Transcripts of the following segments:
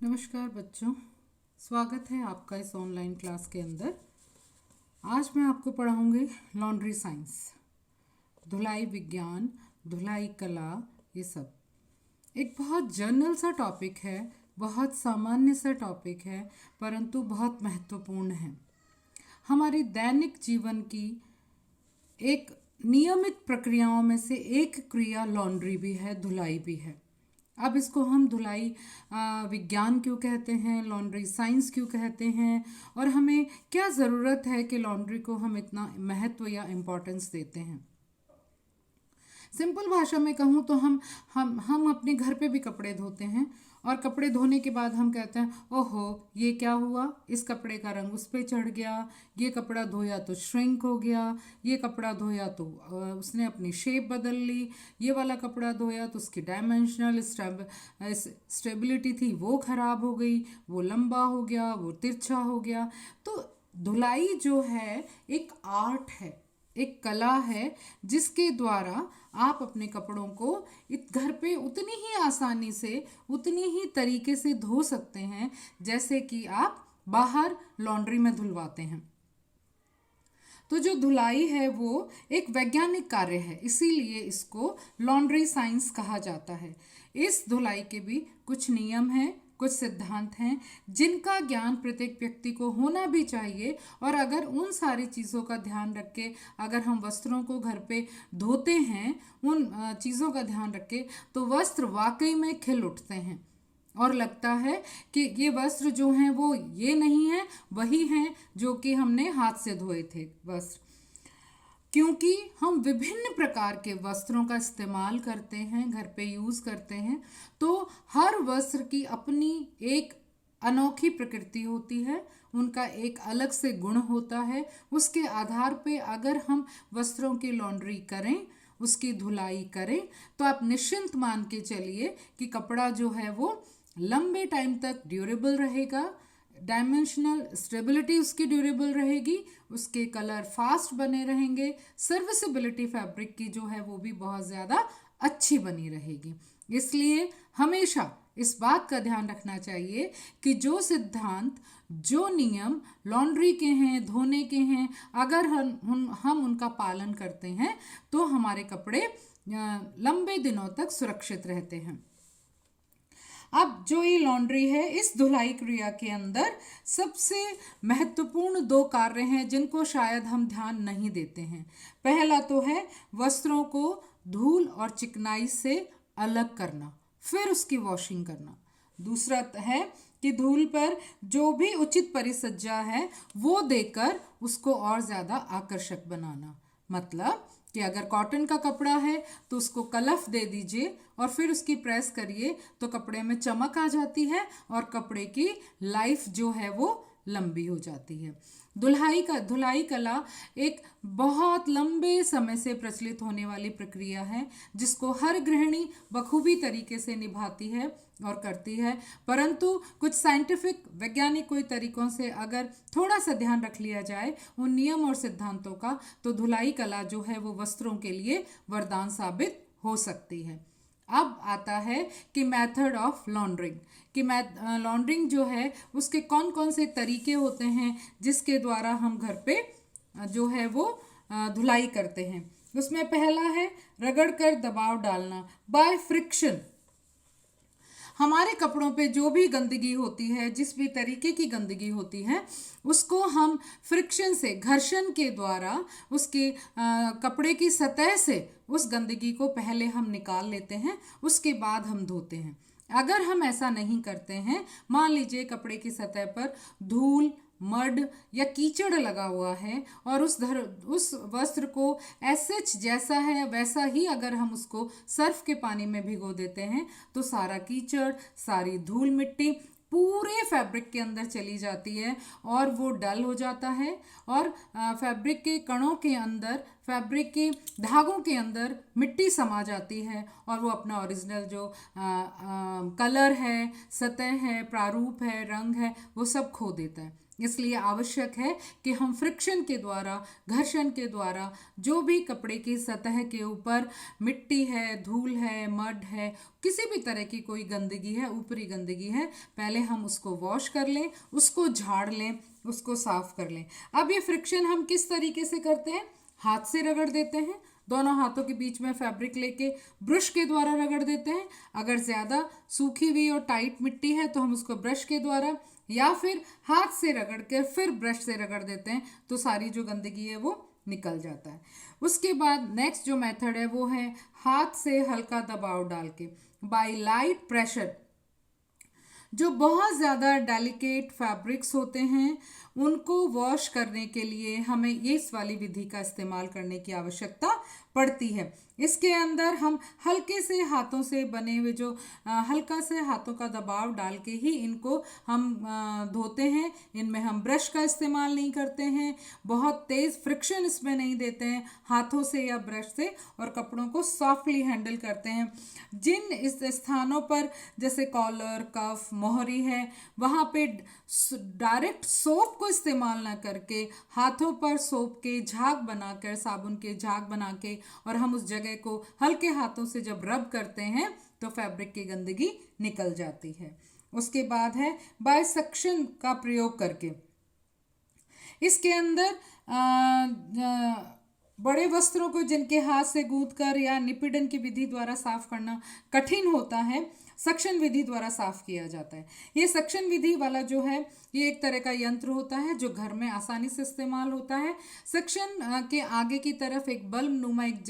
नमस्कार बच्चों, स्वागत है आपका इस ऑनलाइन क्लास के अंदर। आज मैं आपको पढ़ाऊंगी लॉन्ड्री साइंस, धुलाई विज्ञान, धुलाई कला। ये सब एक बहुत जनरल सा टॉपिक है, बहुत सामान्य सा टॉपिक है, परंतु बहुत महत्वपूर्ण है। हमारी दैनिक जीवन की एक नियमित प्रक्रियाओं में से एक क्रिया लॉन्ड्री भी है, धुलाई भी है। अब इसको हम धुलाई विज्ञान क्यों कहते हैं, लॉन्ड्री साइंस क्यों कहते हैं, और हमें क्या ज़रूरत है कि लॉन्ड्री को हम इतना महत्व या इम्पोर्टेंस देते हैं। सिंपल भाषा में कहूँ तो हम अपने घर पे भी कपड़े धोते हैं, और कपड़े धोने के बाद हम कहते हैं ओहो ये क्या हुआ, इस कपड़े का रंग उस पर चढ़ गया, ये कपड़ा धोया तो श्रिंक हो गया, ये कपड़ा धोया तो उसने अपनी शेप बदल ली, ये वाला कपड़ा धोया तो उसकी डायमेंशनल स्टेबिलिटी थी वो ख़राब हो गई, वो लंबा हो गया, वो तिरछा हो गया। तो धुलाई जो है एक आर्ट है, एक कला है, जिसके द्वारा आप अपने कपड़ों को घर पे उतनी ही आसानी से, उतनी ही तरीके से धो सकते हैं जैसे कि आप बाहर लॉन्ड्री में धुलवाते हैं। तो जो धुलाई है वो एक वैज्ञानिक कार्य है, इसीलिए इसको लॉन्ड्री साइंस कहा जाता है। इस धुलाई के भी कुछ नियम हैं, कुछ सिद्धांत हैं जिनका ज्ञान प्रत्येक व्यक्ति को होना भी चाहिए। और अगर उन सारी चीज़ों का ध्यान रख के अगर हम वस्त्रों को घर पे धोते हैं, उन चीज़ों का ध्यान रख के, तो वस्त्र वाकई में खिल उठते हैं और लगता है कि ये वस्त्र जो हैं वो ये नहीं है, वही हैं जो कि हमने हाथ से धोए थे वस्त्र। क्योंकि हम विभिन्न प्रकार के वस्त्रों का इस्तेमाल करते हैं, घर पे यूज़ करते हैं, तो हर वस्त्र की अपनी एक अनोखी प्रकृति होती है, उनका एक अलग से गुण होता है। उसके आधार पे अगर हम वस्त्रों की लॉन्ड्री करें, उसकी धुलाई करें, तो आप निश्चिंत मान के चलिए कि कपड़ा जो है वो लंबे टाइम तक ड्यूरेबल रहेगा, डायमेंशनल स्टेबिलिटी उसकी ड्यूरेबल रहेगी, उसके कलर फास्ट बने रहेंगे, सर्विसिबिलिटी फैब्रिक की जो है वो भी बहुत ज़्यादा अच्छी बनी रहेगी। इसलिए हमेशा इस बात का ध्यान रखना चाहिए कि जो सिद्धांत, जो नियम लॉन्ड्री के हैं, धोने के हैं, अगर हम उनका पालन करते हैं तो हमारे कपड़े लंबे दिनों तक सुरक्षित रहते हैं। अब जो ये लॉन्ड्री है, इस धुलाई क्रिया के अंदर सबसे महत्वपूर्ण दो कार्य हैं जिनको शायद हम ध्यान नहीं देते हैं। पहला तो है वस्त्रों को धूल और चिकनाई से अलग करना, फिर उसकी वॉशिंग करना। दूसरा है कि धूल पर जो भी उचित परिसज्जा है वो देकर उसको और ज़्यादा आकर्षक बनाना। मतलब कि अगर कॉटन का कपड़ा है तो उसको कलफ दे दीजिए और फिर उसकी प्रेस करिए तो कपड़े में चमक आ जाती है और कपड़े की लाइफ जो है वो लंबी हो जाती है। धुलाई कला एक बहुत लंबे समय से प्रचलित होने वाली प्रक्रिया है, जिसको हर गृहिणी बखूबी तरीके से निभाती है और करती है। परंतु कुछ साइंटिफिक वैज्ञानिक कोई तरीकों से अगर थोड़ा सा ध्यान रख लिया जाए उन नियम और सिद्धांतों का, तो धुलाई कला जो है वो वस्त्रों के लिए वरदान साबित हो सकती है। अब आता है कि मेथड ऑफ लॉन्ड्रिंग, कि लॉन्ड्रिंग जो है उसके कौन कौन से तरीके होते हैं जिसके द्वारा हम घर पे जो है वो धुलाई करते हैं। उसमें पहला है रगड़ कर दबाव डालना, बाय फ्रिक्शन। हमारे कपड़ों पे जो भी गंदगी होती है, जिस भी तरीके की गंदगी होती है, उसको हम फ्रिक्शन से, घर्षण के द्वारा उसके कपड़े की सतह से उस गंदगी को पहले हम निकाल लेते हैं, उसके बाद हम धोते हैं। अगर हम ऐसा नहीं करते हैं, मान लीजिए कपड़े की सतह पर धूल, मड या कीचड़ लगा हुआ है और उस वस्त्र को एसएच जैसा है वैसा ही अगर हम उसको सर्फ के पानी में भिगो देते हैं तो सारा कीचड़, सारी धूल मिट्टी पूरे फैब्रिक के अंदर चली जाती है और वो डल हो जाता है और फैब्रिक के कणों के अंदर, फैब्रिक के धागों के अंदर मिट्टी समा जाती है और वो अपना ओरिजिनल जो कलर है, सतह है, प्रारूप है, रंग है, वो सब खो देता है। इसलिए आवश्यक है कि हम फ्रिक्शन के द्वारा, घर्षण के द्वारा, जो भी कपड़े की सतह के ऊपर मिट्टी है, धूल है, मड है, किसी भी तरह की कोई गंदगी है, ऊपरी गंदगी है, पहले हम उसको वॉश कर लें, उसको झाड़ लें, उसको साफ कर लें। अब ये फ्रिक्शन हम किस तरीके से करते हैं? हाथ से रगड़ देते हैं, दोनों हाथों के बीच में फैब्रिक लेके ब्रश के द्वारा रगड़ देते हैं। अगर ज़्यादा सूखी हुई और टाइट मिट्टी है तो हम उसको ब्रश के द्वारा या फिर हाथ से रगड़ के फिर ब्रश से रगड़ देते हैं, तो सारी जो गंदगी है वो निकल जाता है। उसके बाद नेक्स्ट जो मेथड है वो है हाथ से हल्का दबाव डाल के, बाय लाइट प्रेशर। जो बहुत ज़्यादा डेलिकेट फैब्रिक्स होते हैं उनको वॉश करने के लिए हमें इस वाली विधि का इस्तेमाल करने की आवश्यकता पड़ती है। इसके अंदर हम हल्के से हाथों से बने हुए जो हल्का से हाथों का दबाव डाल के ही इनको हम धोते हैं। इनमें हम ब्रश का इस्तेमाल नहीं करते हैं, बहुत तेज़ फ्रिक्शन इसमें नहीं देते हैं, हाथों से या ब्रश से, और कपड़ों को सॉफ्टली हैंडल करते हैं। जिन इस स्थानों पर जैसे कॉलर, कफ, मोहरी है, वहाँ पे डायरेक्ट सोप को इस्तेमाल ना करके हाथों पर सोप के झाग बनाकर, साबुन के झाग बना के, और हम उस जगह को हल्के हाथों से जब रब करते हैं तो फैब्रिक की गंदगी निकल जाती है। उसके बाद है बायसेक्शन का प्रयोग करके। इसके अंदर बड़े वस्त्रों को जिनके हाथ से गूंथ कर या निपीड़न की विधि द्वारा साफ करना कठिन होता है, सक्शन विधि द्वारा साफ किया जाता है। ये सक्शन विधि वाला जो है ये एक तरह का यंत्र होता है जो घर में आसानी से इस्तेमाल होता है। सक्शन के आगे की तरफ एक बल्ब नुमा एक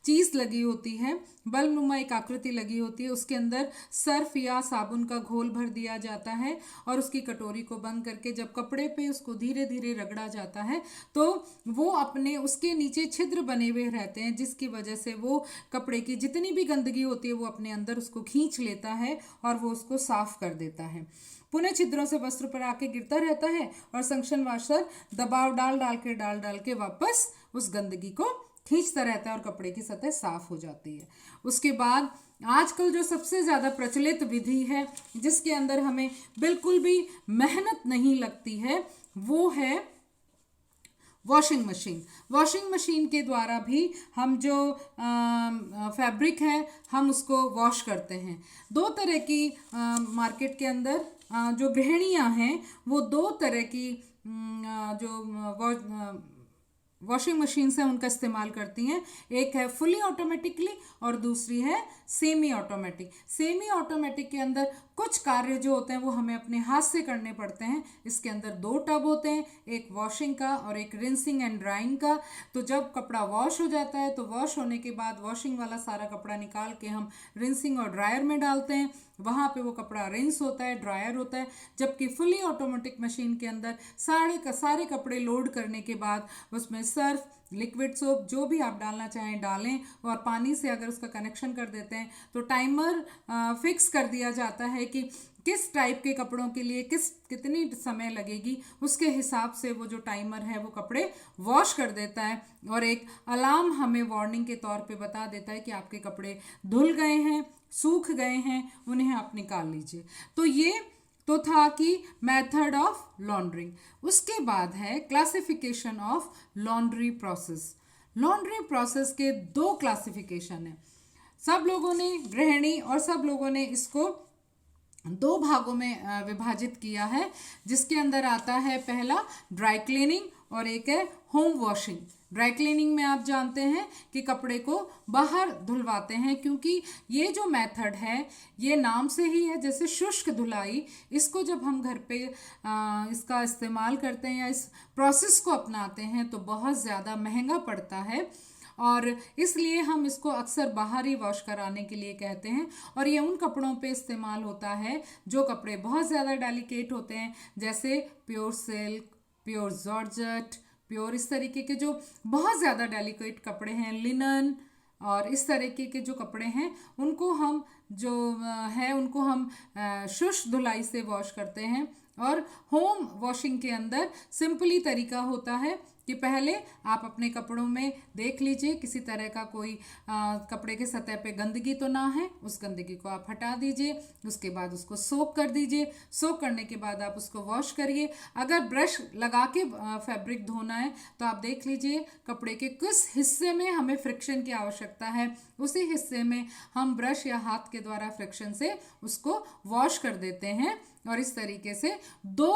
चीज़ लगी होती है, बल्ब नुमा एक आकृति लगी होती है, उसके अंदर सर्फ या साबुन का घोल भर दिया जाता है और उसकी कटोरी को बंद करके जब कपड़े पे उसको धीरे धीरे रगड़ा जाता है तो वो अपने उसके नीचे छिद्र बने हुए रहते हैं, जिसकी वजह से वो कपड़े की जितनी भी गंदगी होती है वो अपने अंदर उसको खींच लेता है और वो उसको साफ कर देता है। पुनः छिद्रों से वस्त्र पर आके गिरता रहता है और सक्शन वाशर दबाव डाल डाल के वापस उस गंदगी को खींचता रहता है और कपड़े की सतह साफ हो जाती है। उसके बाद आजकल जो सबसे ज़्यादा प्रचलित विधि है जिसके अंदर हमें बिल्कुल भी मेहनत नहीं लगती है वो है वॉशिंग मशीन। वॉशिंग मशीन के द्वारा भी हम जो फैब्रिक है हम उसको वॉश करते हैं। दो तरह की मार्केट के अंदर जो गृहिणियां हैं वो दो तरह की जो वॉशिंग मशीन से उनका इस्तेमाल करती हैं। एक है फुली ऑटोमेटिकली और दूसरी है सेमी ऑटोमेटिक। सेमी ऑटोमेटिक के अंदर कुछ कार्य जो होते हैं वो हमें अपने हाथ से करने पड़ते हैं। इसके अंदर दो टब होते हैं, एक वॉशिंग का और एक रिंसिंग एंड ड्राइंग का। तो जब कपड़ा वॉश हो जाता है तो वॉश होने के बाद वॉशिंग वाला सारा कपड़ा निकाल के हम रिंसिंग और ड्रायर में डालते हैं, वहाँ पे वो कपड़ा रिंस होता है, ड्रायर होता है। जबकि फुली ऑटोमेटिक मशीन के अंदर सारे कपड़े लोड करने के बाद उसमें सर्फ, लिक्विड सोप जो भी आप डालना चाहें डालें, और पानी से अगर उसका कनेक्शन कर देते हैं तो टाइमर फिक्स कर दिया जाता है कि किस टाइप के कपड़ों के लिए कितनी समय लगेगी, उसके हिसाब से वो जो टाइमर है वो कपड़े वॉश कर देता है और एक अलार्म हमें वार्निंग के तौर पे बता देता है कि आपके कपड़े धुल गए हैं, सूख गए हैं, उन्हें आप निकाल लीजिए। तो ये तो था कि मेथड ऑफ लॉन्ड्रिंग। उसके बाद है classification of laundry process. Laundry process के दो क्लासिफिकेशन है। सब लोगों ने, गृहिणी और सब लोगों ने इसको दो भागों में विभाजित किया है, जिसके अंदर आता है पहला ड्राई क्लीनिंग और एक है होम वॉशिंग। ड्राई क्लीनिंग में आप जानते हैं कि कपड़े को बाहर धुलवाते हैं, क्योंकि ये जो मेथड है ये नाम से ही है, जैसे शुष्क धुलाई। इसको जब हम घर पे इसका इस्तेमाल करते हैं या इस प्रोसेस को अपनाते हैं तो बहुत ज़्यादा महंगा पड़ता है और इसलिए हम इसको अक्सर बाहर ही वॉश कराने के लिए कहते हैं। और ये उन कपड़ों पे इस्तेमाल होता है जो कपड़े बहुत ज़्यादा डेलिकेट होते हैं, जैसे pure silk, pure georgette, pure, इस तरीके के जो बहुत ज़्यादा डेलिकेट कपड़े हैं, लिनन और इस तरीके के जो कपड़े हैं उनको हम शुष्क धुलाई से वॉश करते हैं। और होम वॉशिंग के अंदर सिंपली तरीका होता है कि पहले आप अपने कपड़ों में देख लीजिए किसी तरह का कोई कपड़े के सतह पे गंदगी तो ना है, उस गंदगी को आप हटा दीजिए। उसके बाद उसको सोक कर दीजिए। सोक करने के बाद आप उसको वॉश करिए। अगर ब्रश लगा के फैब्रिक धोना है तो आप देख लीजिए कपड़े के किस हिस्से में हमें फ्रिक्शन की आवश्यकता है, उसी हिस्से में हम ब्रश या हाथ के द्वारा फ्रिक्शन से उसको वॉश कर देते हैं। और इस तरीके से दो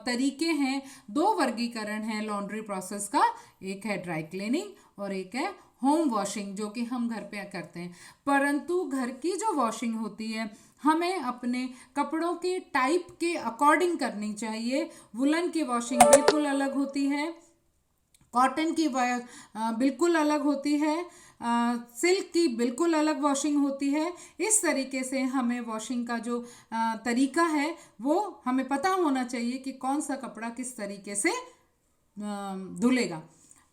तरीके हैं, दो वर्गीकरण हैं लॉन्ड्री प्रोसेस का। एक है ड्राई क्लीनिंग और एक है होम वॉशिंग, जो कि हम घर पे करते हैं। परंतु घर की जो वॉशिंग होती है हमें अपने कपड़ों के टाइप के अकॉर्डिंग करनी चाहिए। वुलन की वॉशिंग बिल्कुल अलग होती है, कॉटन की बिल्कुल अलग होती है, सिल्क की बिल्कुल अलग वॉशिंग होती है। इस तरीके से हमें वॉशिंग का जो तरीका है वो हमें पता होना चाहिए कि कौन सा कपड़ा किस तरीके से धुलेगा।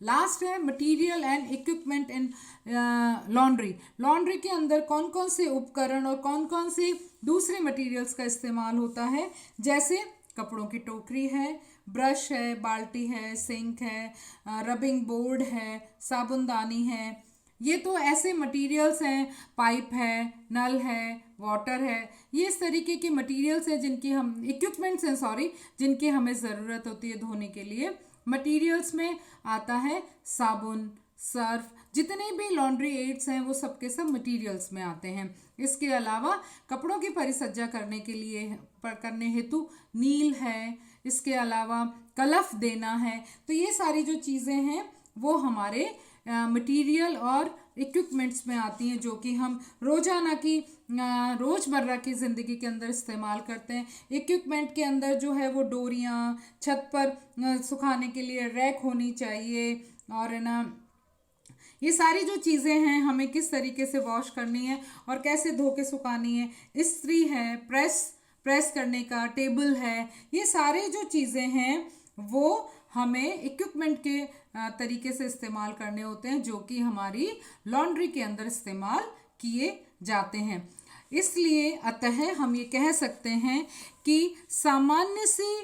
लास्ट है material and equipment in laundry. Laundry के अंदर कौन कौन से उपकरण और कौन कौन से दूसरे मटेरियल्स का इस्तेमाल होता है, जैसे कपड़ों की टोकरी है, ब्रश है, बाल्टी है, सिंक है, रबिंग बोर्ड है, साबुनदानी है। ये तो ऐसे मटेरियल्स हैं, पाइप है, नल है, वाटर है। ये इस तरीके के मटेरियल्स हैं जिनकी हम इक्विपमेंट्स हैं सॉरी जिनकी हमें ज़रूरत होती है धोने के लिए। मटेरियल्स में आता है साबुन, सर्फ, जितने भी लॉन्ड्री एड्स हैं वो सब के सब मटेरियल्स में आते हैं। इसके अलावा कपड़ों की परिसज्जा करने के लिए करने हेतु नील है, इसके अलावा कलफ देना है। तो ये सारी जो चीज़ें हैं वो हमारे मटेरियल और इक्विपमेंट्स में आती हैं, जो कि हम रोज़ाना की रोज़मर्रा की ज़िंदगी के अंदर इस्तेमाल करते हैं। इक्विपमेंट के अंदर जो है वो डोरियाँ, छत पर सुखाने के लिए रैक होनी चाहिए, और है ना ये सारी जो चीज़ें हैं हमें किस तरीके से वॉश करनी है और कैसे धो के सुखानी है। इस्त्री है, प्रेस करने का टेबल है, ये सारे जो चीज़ें हैं वो हमें इक्विपमेंट के तरीके से इस्तेमाल करने होते हैं, जो कि हमारी लॉन्ड्री के अंदर इस्तेमाल किए जाते हैं। इसलिए अतः हम ये कह सकते हैं कि सामान्य सी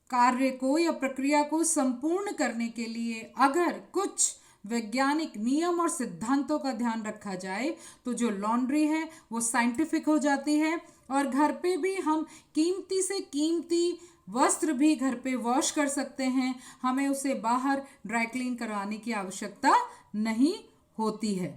कार्य को या प्रक्रिया को संपूर्ण करने के लिए अगर कुछ वैज्ञानिक नियम और सिद्धांतों का ध्यान रखा जाए तो जो लॉन्ड्री है वो साइंटिफिक हो जाती है। और घर पे भी हम कीमती से कीमती वस्त्र भी घर पे वॉश कर सकते हैं, हमें उसे बाहर ड्राई क्लीन करवाने की आवश्यकता नहीं होती है।